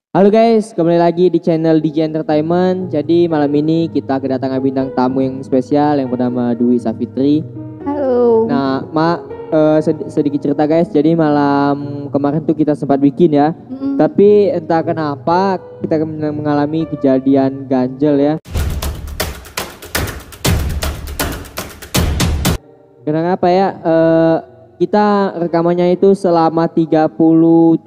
Halo guys, kembali lagi di channel DJ Entertainment. Jadi malam ini kita kedatangan bintang tamu yang spesial yang bernama Dwi Safitri. Halo. Nah, sedikit cerita guys. Jadi malam kemarin tuh kita sempat bikin ya. Tapi entah kenapa kita mengalami kejadian ganjel ya. Kenapa ya? Kita rekamannya itu selama 37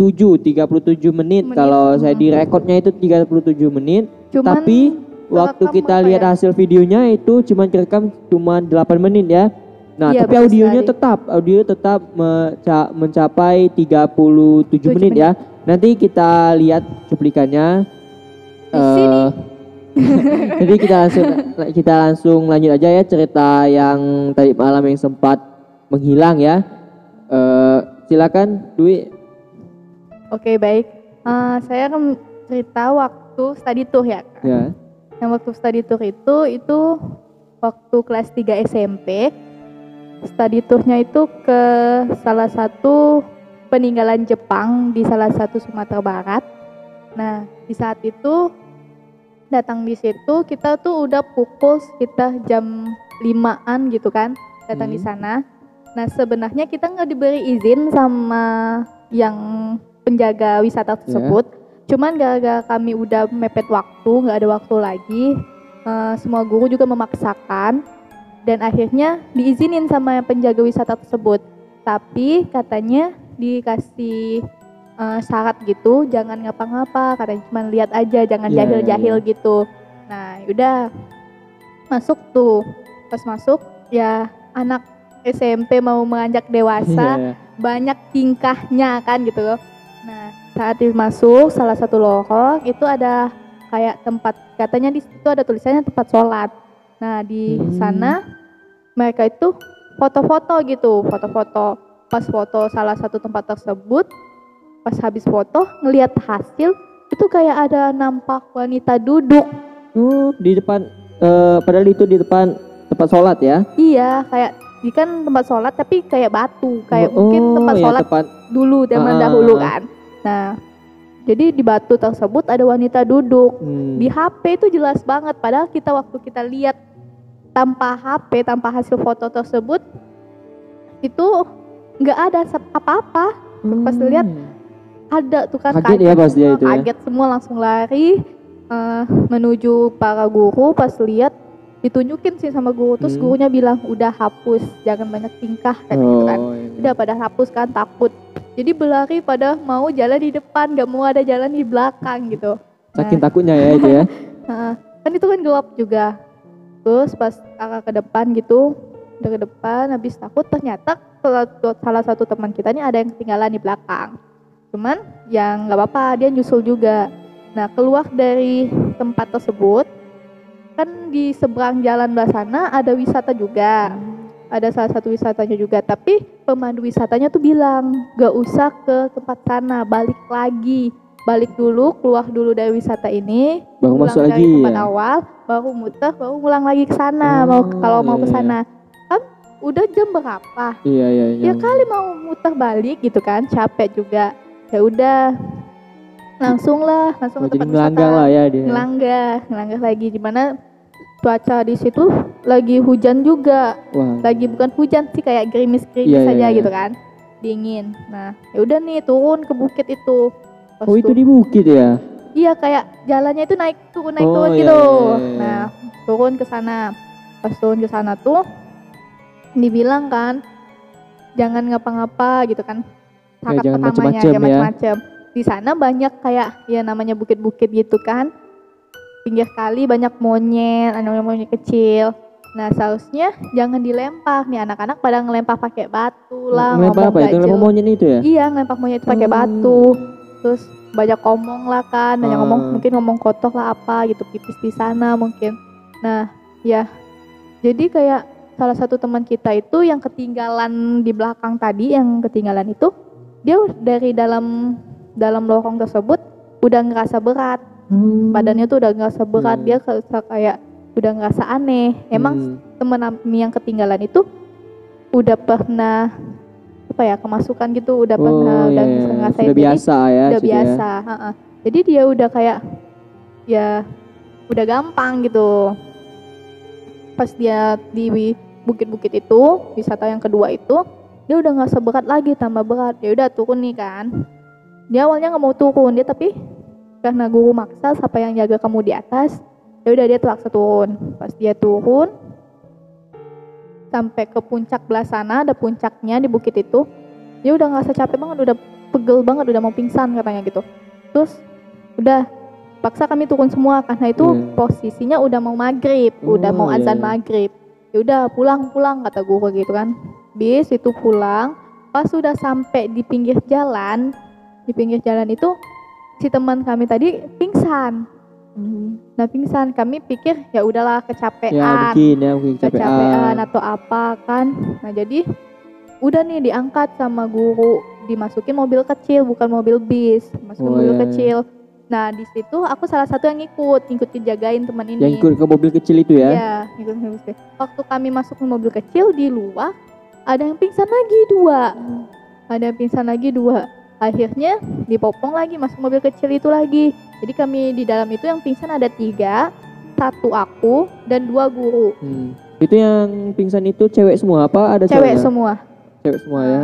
menit. Kalau saya di rekodnya itu 37 menit. Cuman tapi waktu kita lihat hasil videonya itu direkam cuma 8 menit ya. Nah, iya, tapi audio tetap mencapai 37 menit ya. Nanti kita lihat cuplikannya. Jadi kita langsung lanjut aja ya cerita yang tadi malam yang sempat menghilang ya. Silakan Dwi. Oke, baik. Saya akan cerita waktu study tour ya. Ya. Yang waktu study tour itu waktu kelas 3 SMP. Study tournya itu ke salah satu peninggalan Jepang di salah satu Sumatera Barat. Nah, di saat itu datang di situ kita tuh udah pukul sekitar jam 5-an gitu kan datang di sana. Nah, sebenarnya kita nggak diberi izin sama yang penjaga wisata tersebut. Cuman gara-gara kami udah mepet waktu, nggak ada waktu lagi, semua guru juga memaksakan dan akhirnya diizinin sama penjaga wisata tersebut. Tapi katanya dikasih syarat gitu, jangan ngapa-ngapa, katanya cuma lihat aja, jangan jahil-jahil gitu. Nah, yaudah masuk tuh. Pas masuk ya anak SMP mau menganjak dewasa, banyak tingkahnya kan gitu loh. Nah, saat masuk salah satu lorong itu ada kayak tempat, katanya di situ ada tulisannya tempat sholat. Nah, di sana mereka itu foto-foto gitu, foto-foto. Pas foto salah satu tempat tersebut, pas habis foto ngelihat hasil itu kayak ada nampak wanita duduk. Di depan, padahal itu di depan tempat sholat ya? Iya, kayak kan tempat sholat tapi kayak batu, kayak mungkin tempat sholat dulu zaman dahulu kan. Nah, jadi di batu tersebut ada wanita duduk. Di HP itu jelas banget, padahal waktu kita lihat tanpa HP, tanpa hasil foto tersebut itu nggak ada apa-apa. Pas lihat ada tuh kan, kaget ya pas dia itu ya? Kaget semua, langsung lari menuju para guru. Pas lihat ditunjukin sih sama guru, terus gurunya bilang udah hapus, jangan banyak tingkah kayak gitu kan. Udah pada hapus kan, takut. Jadi berlari pada mau jalan di depan, gak mau ada jalan di belakang gitu. Saking takutnya ya itu ya. Kan itu kan gelap juga. Terus pas arah ke depan gitu, udah ke depan habis takut, ternyata salah satu teman kita ini ada yang ketinggalan di belakang. Cuman yang gak apa-apa, dia nyusul juga. Nah, keluar dari tempat tersebut kan di seberang jalan belah sana ada wisata juga, ada salah satu wisatanya juga, tapi pemandu wisatanya tuh bilang gak usah ke tempat sana, balik dulu, keluar dulu dari wisata ini, baru masuk lagi tempat awal, baru muter, baru ulang lagi ke sana. Kalau mau ke sana kan udah jam berapa? Ya kali mau muter balik gitu kan, capek juga. Ya udah langsung ke tempat wisata. Lah ya dia. Ngelanggar lagi, di mana cuaca di situ lagi hujan juga. Lagi bukan hujan sih, kayak gerimis-gerimis saja gitu kan, dingin. Nah, ya udah nih turun ke bukit itu. Itu di bukit ya? Iya, kayak jalannya itu naik turun gitu. Nah, turun ke sana. Pas turun ke sana tuh dibilang kan jangan ngapa-ngapa gitu kan. Jangan macam-macam. Di sana banyak kayak ya namanya bukit-bukit gitu kan. Pinggir kali banyak monyet kecil. Nah, seharusnya jangan dilempar. Nih anak-anak pada ngelempar pakai batu lah. Ngelempar apa itu? Ngelempar monyet itu ya? Iya, ngelempar monyet itu pakai batu. Terus banyak ngomong lah kan, mungkin ngomong kotor lah apa gitu, pipis di sana mungkin. Nah, ya. Jadi kayak salah satu teman kita itu yang ketinggalan di belakang tadi, yang ketinggalan itu dia dari dalam lorong tersebut udah ngerasa berat. Badannya tuh udah ngerasa berat, dia kayak udah ngerasa aneh. Emang temen yang ketinggalan itu udah pernah kemasukan gitu, udah pernah ngerasain, udah biasa ya. Udah biasa. Jadi dia udah kayak ya udah gampang gitu. Pas dia di bukit-bukit itu, wisata yang kedua itu, dia udah nggak seberat lagi, tambah berat. Ya udah turun nih kan. Dia awalnya nggak mau turun, dia tapi karena guru maksa siapa yang jaga kamu di atas, ya udah dia terpaksa turun. Pas dia turun sampai ke puncak belah sana, ada puncaknya di bukit itu, dia udah ngerasa capek banget, udah pegel banget, udah mau pingsan katanya gitu. Terus udah paksa kami turun semua karena itu posisinya udah mau maghrib, udah mau azan maghrib. Ya udah pulang kata guru gitu kan. Bis itu pulang, pas sudah sampai di pinggir jalan itu si teman kami tadi pingsan. Nah pingsan, kami pikir ya udahlah kecapean, mungkin kecapean atau apa kan. Nah jadi udah nih diangkat sama guru, dimasukin mobil kecil, bukan mobil bis, masukin mobil kecil. Nah di situ aku salah satu yang ikut dijagain teman ini. Yang ikut ke mobil kecil itu ya? Iya, ikut mobil kecil. Waktu kami masuk ke mobil kecil, di luar ada yang pingsan lagi dua. Akhirnya dipopong lagi masuk mobil kecil itu lagi. Jadi kami di dalam itu yang pingsan ada 3, 1 aku dan 2 guru. Itu yang pingsan itu cewek semua apa ada cewek semua? Cewek semua ya.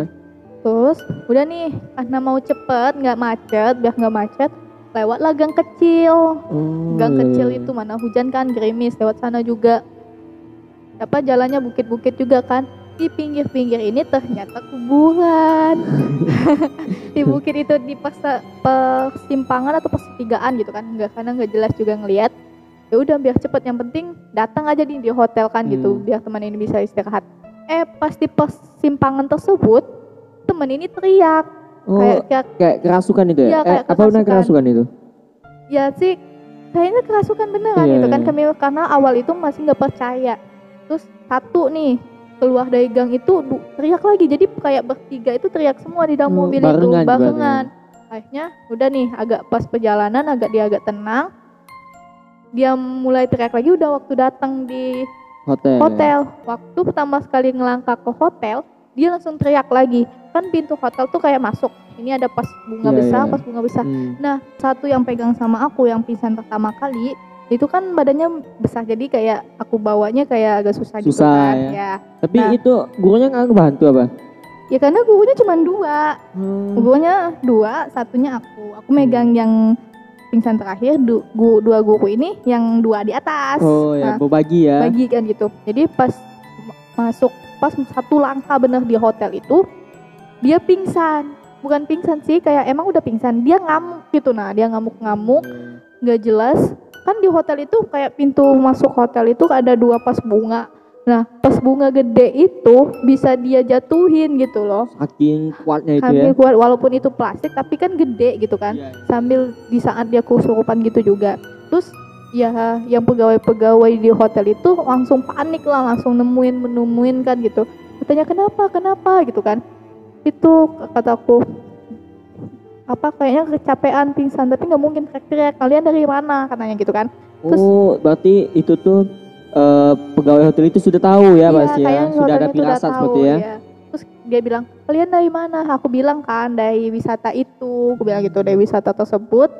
Terus udah nih karena mau cepet biar nggak macet, lewatlah gang kecil. Gang kecil itu mana hujan kan, gerimis, lewat sana juga. Jalannya bukit-bukit juga kan. Di pinggir-pinggir ini ternyata kuburan. Di bukit itu di persimpangan atau pertigaan gitu kan, karena nggak jelas juga ngelihat. Ya udah biar cepet, yang penting datang aja di hotel kan gitu, biar teman ini bisa istirahat. Pas di persimpangan tersebut teman ini teriak. Kayak kerasukan itu ya? Kayak apa benar kerasukan itu? Ya sih kayaknya kerasukan beneran gitu kan. Kami karena awal itu masih nggak percaya. Terus satu nih keluar dari gang itu teriak lagi, jadi kayak bertiga itu teriak semua di dalam mobil itu barengan. Akhirnya udah nih agak pas perjalanan dia agak tenang, dia mulai teriak lagi udah waktu datang di hotel. Waktu pertama sekali ngelangkah ke hotel, dia langsung teriak lagi. Kan pintu hotel tuh kayak masuk, ini ada pas bunga besar. Nah satu yang pegang sama aku yang pingsan pertama kali itu kan badannya besar, jadi kayak aku bawanya kayak agak susah gitu kan ya. Tapi itu gurunya nggak bantu apa? Ya karena gurunya cuma 2. Gurunya 2, satunya aku megang yang pingsan terakhir. 2 guru ini yang 2 di atas. Berbagi ya. Bagi kan gitu. Jadi pas satu langkah bener di hotel itu dia pingsan. Bukan pingsan sih, kayak emang udah pingsan, dia ngamuk gitu. Nah dia ngamuk nggak jelas. Kan di hotel itu kayak pintu masuk hotel itu ada 2 vas bunga. Nah pas bunga gede itu bisa dia jatuhin gitu loh. Saking kuatnya itu Saking kuat, walaupun itu plastik tapi kan gede gitu kan. Sambil di saat dia kesurupan gitu juga. Terus ya yang pegawai-pegawai di hotel itu langsung panik lah, langsung nemuin kan gitu. Katanya kenapa gitu kan. Itu kataku kayaknya kecapean pingsan, tapi nggak mungkin teriak-teriak, kalian dari mana katanya gitu kan. Terus, berarti itu tuh pegawai hotel itu sudah tahu ya pasti ya, sudah ada firasat seperti ya. Terus dia bilang, kalian dari mana? Aku bilang kan dari wisata itu, aku bilang gitu, dari wisata tersebut.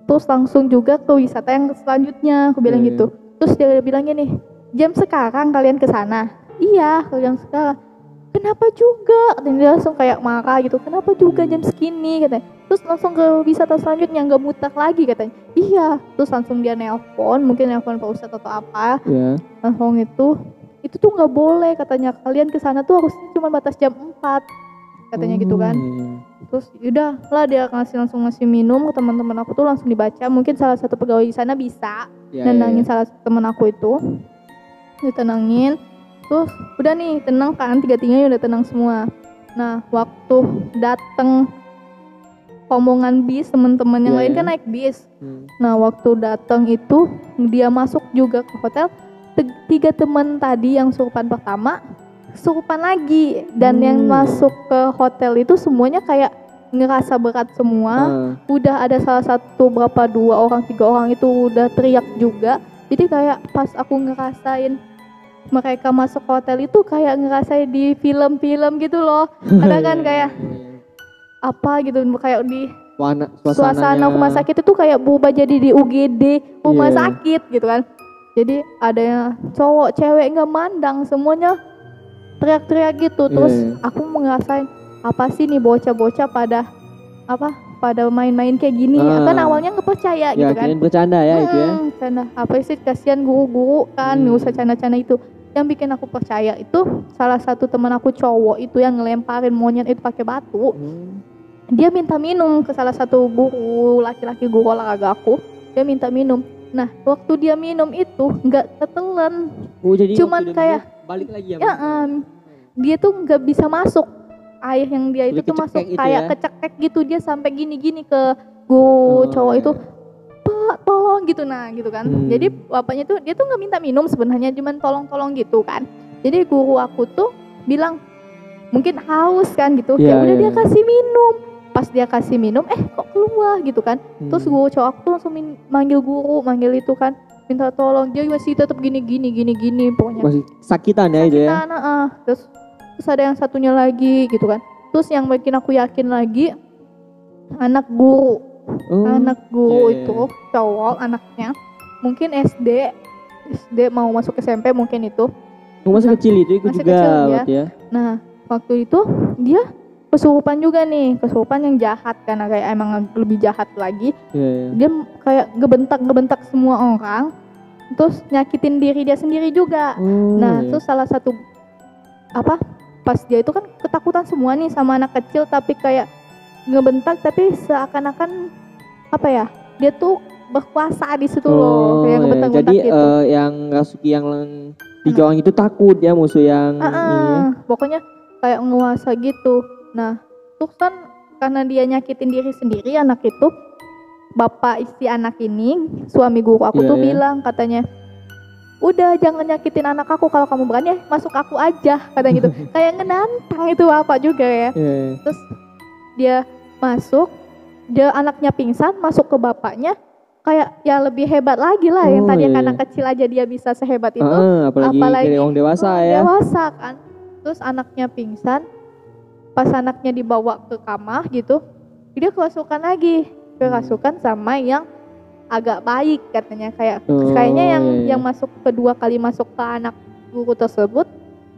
Terus langsung juga ke wisata yang selanjutnya, aku bilang gitu. Terus dia bilang gini, jam sekarang kalian ke sana? Iya, jam sekarang. Kenapa juga? Dan dia langsung kayak marah gitu. Kenapa juga jam segini katanya. Terus langsung ke wisata selanjutnya, nggak mutak lagi katanya. Iya. Terus langsung dia nelpon, mungkin nelpon Pak Ustadz atau apa. Langsung itu tuh nggak boleh katanya. Kalian ke sana tuh harusnya cuma batas jam 4 katanya gitu kan. Terus udah lah dia langsung ngasih minum ke teman-teman aku tuh, langsung dibaca. Mungkin salah satu pegawai di sana bisa nenangin salah satu teman aku itu. Ditenangin. Terus udah nih tenang kan, 3-tiganya udah tenang semua. Nah waktu dateng rombongan bis, teman-teman yang lain kan naik bis. Nah waktu datang itu dia masuk juga ke hotel, 3 teman tadi yang surupan pertama surupan lagi. Dan yang masuk ke hotel itu semuanya kayak ngerasa berat semua. Udah ada salah satu 2 orang 3 orang itu udah teriak juga. Jadi kayak pas aku ngerasain mereka masuk hotel itu kayak ngerasain di film-film gitu loh. Ada kan kayak apa gitu, kayak di suasana rumah sakit itu kayak berubah jadi di UGD rumah sakit gitu kan. Jadi ada yang cowok cewek nggak mandang, semuanya teriak-teriak gitu. Terus aku ngerasain apa sih nih bocah-bocah pada main-main kayak gini. Kan awalnya nggak percaya gitu kan. Bercanda ya itu ya. Bercanda. Apa sih, kasihan guru-guru kan nggak usah canda-canda itu. Yang bikin aku percaya itu salah satu teman aku cowok itu yang ngelemparin monyet itu pakai batu. Dia minta minum ke salah satu guru laki-laki, guru olahraga aku. Dia minta minum. Nah, waktu dia minum itu nggak ketelan. Jadi cuman kayak balik lagi ya. Dia tuh nggak bisa masuk. Air yang dia itu tuh masuk kayak ya? kecekek gitu. Dia sampai gini-gini ke guru cowok itu. Pak, tolong gitu, nah gitu kan. Jadi bapaknya tuh dia tuh nggak minta minum sebenarnya, cuman tolong-tolong gitu kan. Jadi guru aku tuh bilang mungkin haus kan gitu. Ya udah dia kasih minum. Pas dia kasih minum, kok keluar gitu kan. Terus guru cowok aku tuh langsung manggil itu kan, minta tolong. Dia masih tetap gini pokoknya. Masih sakitan ya itu ya. Terus ada yang satunya lagi gitu kan. Terus yang bikin aku yakin lagi, anak guru itu cowok, anaknya mungkin SD mau masuk SMP mungkin itu. Masih kecil itu ikut juga kecil, ya. Nah waktu itu dia kesurupan juga nih, kesurupan yang jahat karena kayak emang lebih jahat lagi. Dia kayak ngebentak semua orang, terus nyakitin diri dia sendiri juga. Terus salah satu pas dia itu kan ketakutan semua nih sama anak kecil, tapi kayak ngebentak tapi seakan-akan dia tuh berkuasa di situ loh, kayak ngebentak-bentak jadi, gitu. Yang Rasuki yang 3 orang itu takut ya musuh yang pokoknya kayak nguasa gitu. Nah, terus kan karena dia nyakitin diri sendiri, anak itu, bapak istri anak ini, suami guru aku tuh bilang katanya, udah jangan nyakitin anak aku, kalau kamu berani masuk aku aja, katanya gitu. Kayak ngenantang itu bapak juga ya. Terus dia masuk, dia anaknya pingsan, masuk ke bapaknya, kayak ya lebih hebat lagi lah. Yang tadi anak kecil aja dia bisa sehebat itu, apalagi orang dewasa ya. Dewasa kan. Terus anaknya pingsan, pas anaknya dibawa ke kamar gitu, dia kerasukan lagi, kerasukan sama yang agak baik katanya, kayaknya yang masuk kedua kali masuk ke anak guru tersebut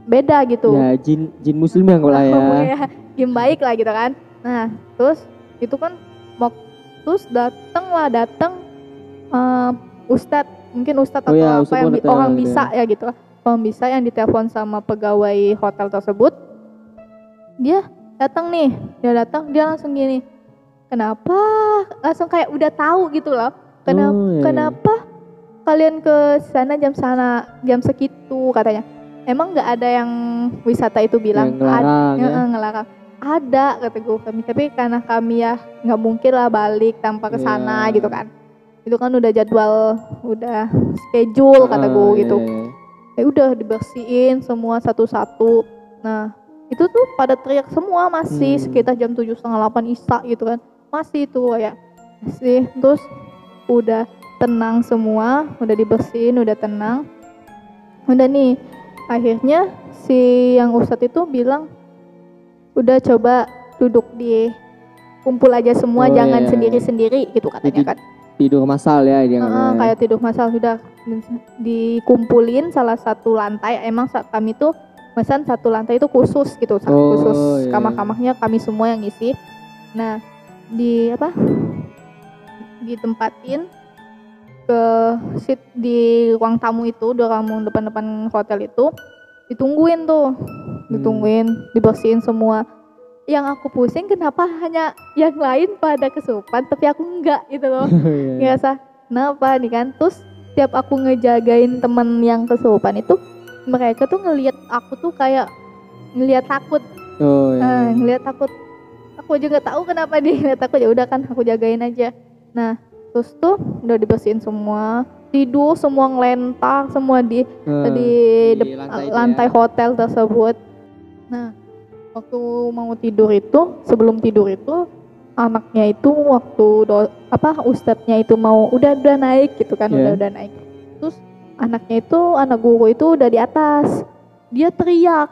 beda gitu. Ya jin muslim yang lah ya. Jin baik lah gitu kan. Nah terus itu kan terus datang ustadz atau apa yang orang bisa ya gitu, orang bisa yang ditelepon sama pegawai hotel tersebut. Dia datang, dia langsung gini, kenapa, langsung kayak udah tahu gitu loh, kenapa kalian ke sana jam segitu katanya. Emang nggak ada yang wisata itu bilang ngelarang. Ada kata guru kami, tapi karena kami ya nggak mungkin lah balik tanpa ke sana gitu kan. Itu kan udah jadwal, udah schedule kata guru gitu. Ya udah dibersihin semua satu-satu. Nah itu tuh pada teriak semua, masih sekitar jam 7:30, 8 Isya gitu kan, masih itu ya, masih. Terus udah tenang semua, udah dibersihin, udah tenang, udah nih. Akhirnya si yang ustadz itu bilang, udah coba duduk kumpul aja semua, jangan sendiri-sendiri gitu katanya kan. Tidur masal ya dia kayak tidur masal, sudah dikumpulin salah satu lantai. Emang kami tuh pesan satu lantai itu khusus gitu, khusus kamar-kamarnya kami semua yang ngisi. Nah ditempatin ke seat di ruang tamu itu, di ruang depan hotel itu, ditungguin, dibersihin semua. Yang aku pusing kenapa hanya yang lain pada kesurupan tapi aku enggak gitu loh. Ngerasa kenapa nih kan. Terus tiap aku ngejagain temen yang kesurupan itu, mereka tuh ngelihat aku tuh kayak ngelihat takut. Ngelihat takut. Aku aja nggak tahu kenapa dia ngelihat takut. Ya udah kan aku jagain aja. Nah terus tuh udah dibersihin semua, tidur semua ngelentar semua di lantai hotel tersebut. Nah waktu mau tidur itu, sebelum tidur itu, anaknya itu waktu ustadznya itu mau udah naik gitu kan, udah naik. Terus anaknya itu, anak guru itu udah di atas. Dia teriak,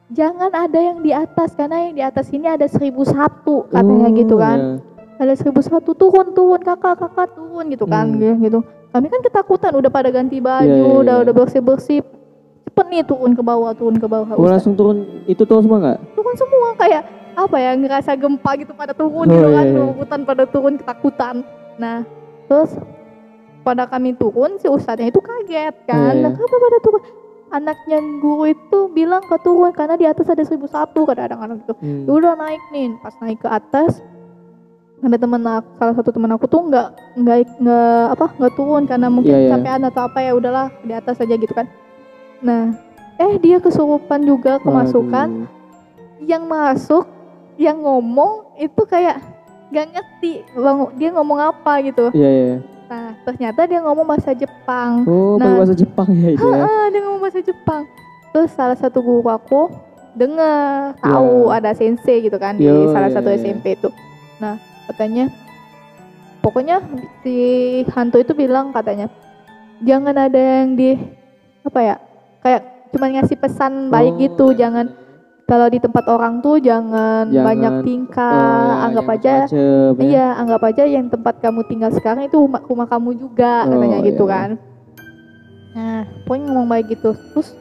jangan ada yang di atas karena yang di atas ini ada 1001 katanya gitu kan. ada 1001 turun kakak turun gitu kan gitu. Kami kan ketakutan, udah pada ganti baju, udah bersih cepet nih turun ke bawah. Langsung turun semua nggak? Turun semua, kayak apa ya, ngerasa gempa gitu pada turun gitu kan, hutan pada turun, ketakutan. Nah terus pada kami turun, si ustadznya itu kaget kan, kenapa pada turun? Anaknya guru itu bilang ke turun karena di atas ada 1001 kadang-kadang gitu. Udah naik nih, pas naik ke atas ada salah satu teman aku tuh nggak turun karena mungkin capean atau apa, ya udahlah di atas aja gitu kan. Nah dia kesurupan juga, kemasukan. Yang masuk, yang ngomong itu kayak gak ngerti dia ngomong apa gitu. Nah ternyata dia ngomong bahasa Jepang. Bahasa Jepang ya itu ya. Dia ngomong bahasa Jepang. Terus salah satu guru aku dengar, tahu ada sensei gitu kan di salah satu SMP itu. Nah katanya, pokoknya si hantu itu bilang katanya, jangan ada yang kayak cuma ngasih pesan baik gitu, jangan kalau di tempat orang tuh jangan banyak tingkah, anggap aja yang tempat kamu tinggal sekarang itu rumah kamu juga, katanya gitu kan. Nah pokoknya ngomong baik gitu. Terus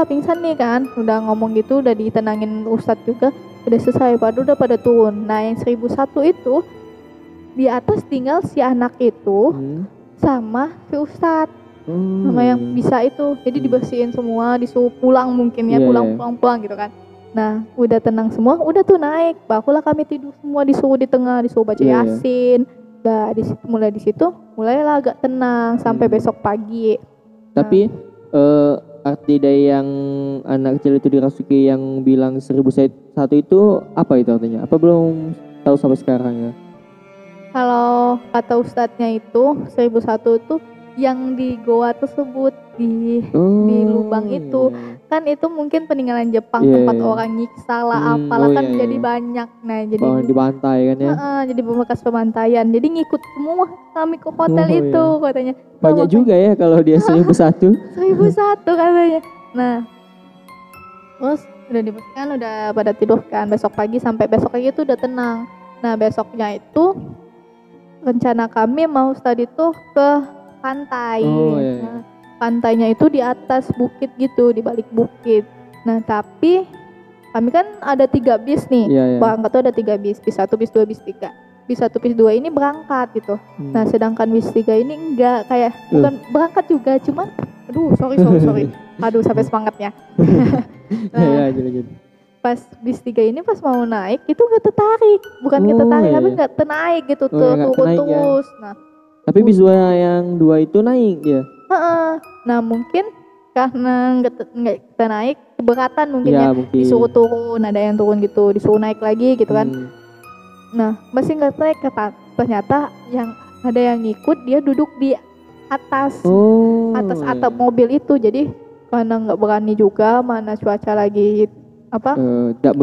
pingsan nih kan, udah ngomong gitu, udah ditenangin ustadz juga, udah selesai, udah pada turun. Nah yang 1001 itu di atas tinggal si anak itu sama si ustadz, sama yang bisa itu. Jadi dibersihin semua, disuruh pulang mungkin ya, pulang gitu kan. Nah udah tenang semua, udah tuh naik, barulah kami tidur semua, disuruh di tengah, disuruh baca yasin. Nah mulai di situ mulailah agak tenang sampai besok pagi. Tapi arti dari yang anak kecil itu dirasuki yang bilang 1001 itu apa itu artinya? Apa belum tahu sampai sekarang ya? Kalau kata ustadznya itu 1001 itu yang di goa tersebut, di lubang itu kan itu mungkin peninggalan Jepang, tempat orang nyiksa lah apalah kan jadi banyak. Nah jadi dibantai kan ya? Jadi bekas pembantaian, jadi ngikut semua kami ke hotel itu katanya. Banyak juga ya kalau dia 1001 katanya. Nah terus udah dibersihkan, udah pada tidur kan, besok pagi itu udah tenang. Nah besoknya itu rencana kami mau tadi tuh ke pantai. Nah, pantainya itu di atas bukit gitu, di balik bukit. Nah tapi kami kan ada 3 bis nih, berangkat tuh ada 3 bis 1, bis 2, bis 3. Bis 1, bis 2 ini berangkat gitu. Nah sedangkan bis 3 ini enggak, kayak bukan berangkat juga, cuman sorry aduh sampai semangatnya. Nah pas bis 3 ini pas mau naik itu nggak tertarik, tapi nggak ternaik gitu, turun terus. Nah tapi bis 2 yang 2 itu naik ya. Nah mungkin karena nggak kita naik, keberatan mungkin disuruh turun, ada yang turun gitu, disuruh naik lagi gitu kan. Nah masih nggak naik, ternyata yang ada yang ngikut, dia duduk di atas atap mobil itu. Jadi karena nggak berani juga, mana cuaca lagi tidak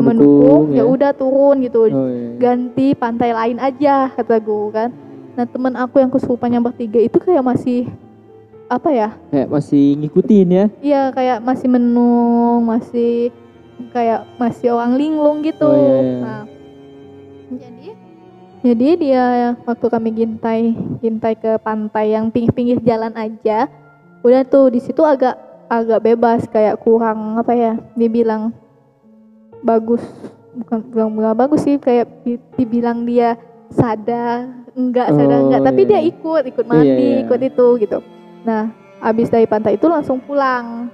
mendukung, ya udah turun gitu, ganti pantai lain aja kata gue kan. Nah teman aku yang kesurupan yang bertiga itu kayak masih kayak masih ngikutin ya. Iya kayak masih menung, masih orang linglung gitu. Nah jadi dia waktu kami gintai ke pantai yang pinggir jalan aja, udah tuh di situ agak bebas, kayak kurang dibilang bagus, bukan bagus sih, kayak dibilang dia sadar enggak, tapi dia ikut mandi, ikut itu gitu. Nah abis dari pantai itu langsung pulang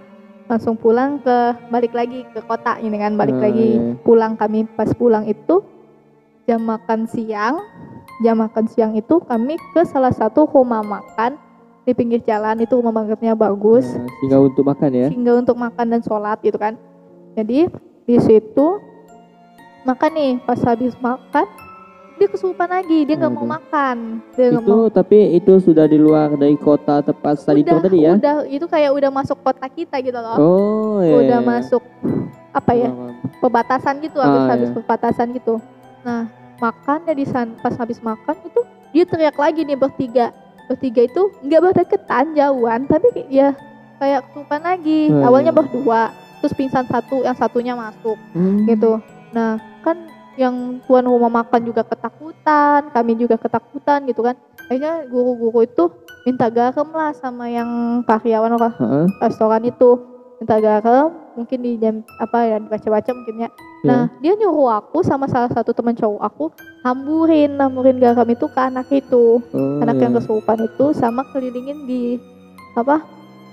balik lagi ke kota ini kan, pulang. Kami pas pulang itu jam makan siang itu kami ke salah satu rumah makan di pinggir jalan. Itu rumah makannya bagus, singgah untuk makan dan sholat gitu kan. Jadi di situ makan nih, pas habis makan dia kesurupan lagi, dia nggak mau makan. Tapi itu sudah di luar dari kota tempat tadi ya? Udah, itu kayak udah masuk kota kita gitu loh. Udah masuk perbatasan gitu, habis perbatasan gitu. Nah makan ya di sana, pas habis makan itu dia teriak lagi nih bertiga itu nggak berdekatan, jauhan, tapi ya kayak kesurupan lagi. Awalnya berdua, terus pingsan satu, yang satunya masuk gitu. Nah kan yang tuan rumah makan juga ketakutan, kami juga ketakutan gitu kan. Akhirnya guru-guru itu minta garam lah sama yang karyawan restoran itu, minta garam, mungkin di jam apa ya dibaca-baca mungkin ya. Nah dia nyuruh aku sama salah satu teman cowok aku hamburin garam itu ke anak itu, anak yang kesurupan itu, sama kelilingin di apa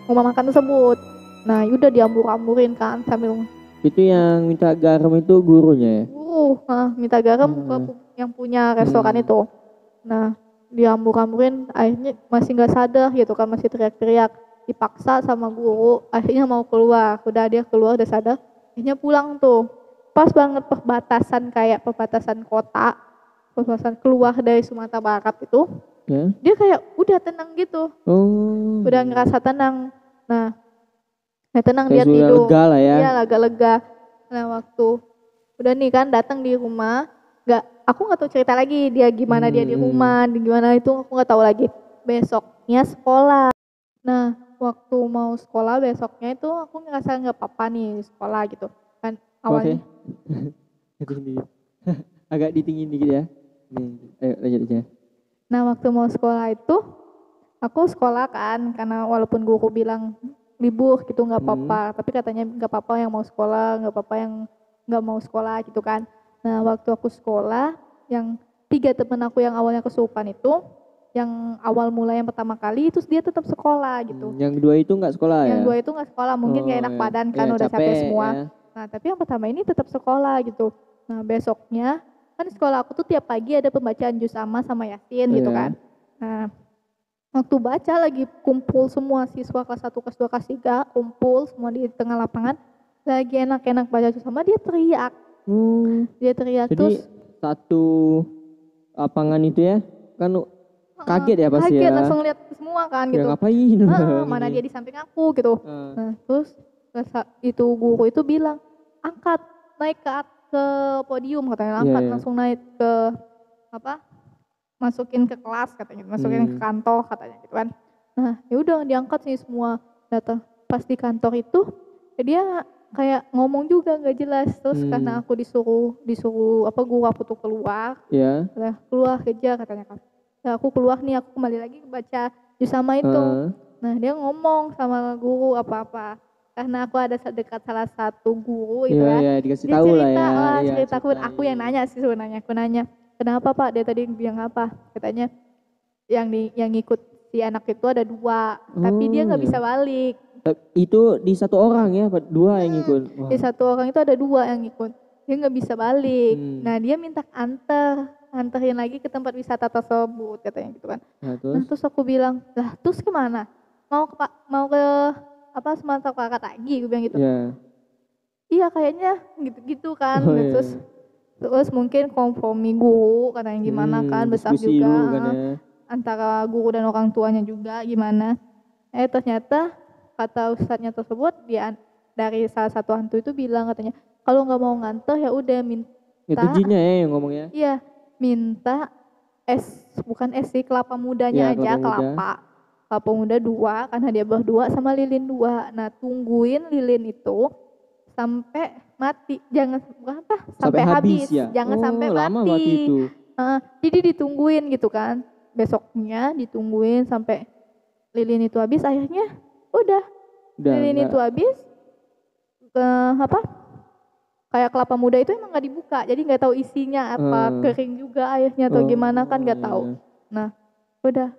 rumah makan tersebut. Nah udah diambur-amburin kan sambil. Itu yang minta garam itu gurunya ya? Guru, minta garam ke yang punya restoran itu. Nah diambur-amburin, akhirnya masih nggak sadar gitu kan, masih teriak-teriak, dipaksa sama guru, akhirnya mau keluar. Udah dia keluar udah sadar, akhirnya pulang tuh. Pas banget perbatasan kayak perbatasan kota, perbatasan keluar dari Sumatera Barat itu, dia kayak udah tenang gitu, udah ngerasa tenang. Nah tenang dia tidur, lega lah ya. Iya lega. Nah waktu udah nih kan datang di rumah, aku nggak tahu cerita lagi dia gimana dia di rumah, gimana itu aku nggak tahu lagi. Besoknya sekolah. Nah waktu mau sekolah besoknya itu aku ngerasa nggak apa-apa nih sekolah gitu kan awalnya. Agak ditinggiin dikit ya. Ayo lanjut aja. Nah waktu mau sekolah itu aku sekolah kan, karena walaupun guru bilang libur gitu nggak apa-apa, tapi katanya nggak apa-apa yang mau sekolah, nggak apa-apa yang nggak mau sekolah gitu kan. Nah waktu aku sekolah, yang 3 temen aku yang awalnya kesurupan itu, yang awal mulai yang pertama kali itu dia tetap sekolah gitu. Yang 2 itu nggak sekolah ya? Yang 2 itu nggak sekolah, mungkin gak enak badan kan, udah capek semua. Ya. Nah tapi yang pertama ini tetap sekolah gitu. Nah besoknya kan sekolah aku tuh tiap pagi ada pembacaan juz amma sama yasin gitu kan. Nah waktu baca lagi kumpul semua siswa kelas 1, kelas 2, kelas 3 kumpul semua di tengah lapangan, lagi enak-enak baca sama dia teriak. Dia teriak. Jadi terus satu lapangan itu ya kan kaget ya pasti ya. Kaget langsung lihat semua kan gitu. Ya ngapain? Mana dia di samping aku gitu. Nah terus itu guru itu bilang angkat, naik ke podium katanya, angkat langsung naik ke apa? Masukin ke kelas katanya, masukin ke kantor katanya gitu kan. Nah ya udah diangkat sih semua, datang pas di kantor itu dia kayak ngomong juga nggak jelas, terus karena aku disuruh apa guru aku tuh keluar, keluar kerja katanya kan. Ya aku keluar nih, aku kembali lagi baca juz amma itu. Nah dia ngomong sama guru apa-apa, karena aku ada dekat salah satu guru itu kan. Dikasih tahu lah ya. Cerita aku yang nanya sih sebenarnya, aku nanya. Kenapa Pak? Dia tadi bilang apa? Katanya yang ngikut si anak itu ada 2, tapi dia nggak bisa balik. Itu di satu orang ya, 2 yang ngikut. Di satu orang itu ada 2 yang ngikut. Dia nggak bisa balik. Nah dia minta anterin lagi ke tempat wisata tersebut katanya gitu kan. Nah terus aku bilang, lah terus kemana? Mau ke apa Sumatera Barat lagi? Gue bilang gitu. Iya kayaknya gitu kan. Terus mungkin kompromi guru katanya gimana kan, besar juga kan antara guru dan orang tuanya juga gimana. Ternyata kata ustadznya tersebut dia dari salah satu hantu itu bilang katanya kalau nggak mau nganter ya udah minta. Itu jinnya ya yang ngomongnya. Iya minta bukan sih kelapa mudanya aja, kelapa muda 2 karena dia berdua sama lilin 2. Nah tungguin lilin itu sampai mati, jangan sampai habis ya? Jangan sampai lama mati itu. Jadi ditungguin gitu kan, besoknya ditungguin sampai lilin itu habis. Akhirnya udah lilin itu habis, kayak kelapa muda itu emang nggak dibuka, jadi nggak tahu isinya apa, kering juga airnya atau gimana kan nggak tahu. Nah udah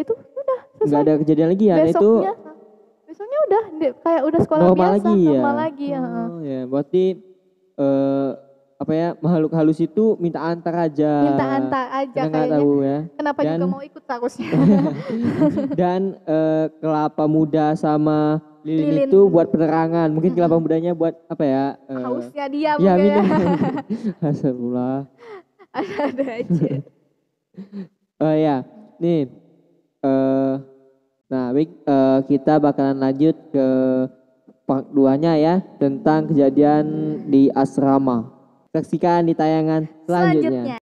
itu udah selesai. Nggak ada kejadian lagi ya Besoknya udah kayak udah sekolah normal biasa, normal lagi ya. Ya berarti apa ya, makhluk halus itu minta antar aja. Kayaknya. Tahu ya. Kenapa juga mau ikut harusnya. Dan kelapa muda sama lilin itu buat penerangan. Mungkin kelapa mudanya buat apa ya? Hausnya dia mungkin. Minum. Astagfirullah. Ada aja. Ya, nih. Nah, kita bakalan lanjut ke part 2-nya ya, tentang kejadian di asrama. Saksikan di tayangan selanjutnya.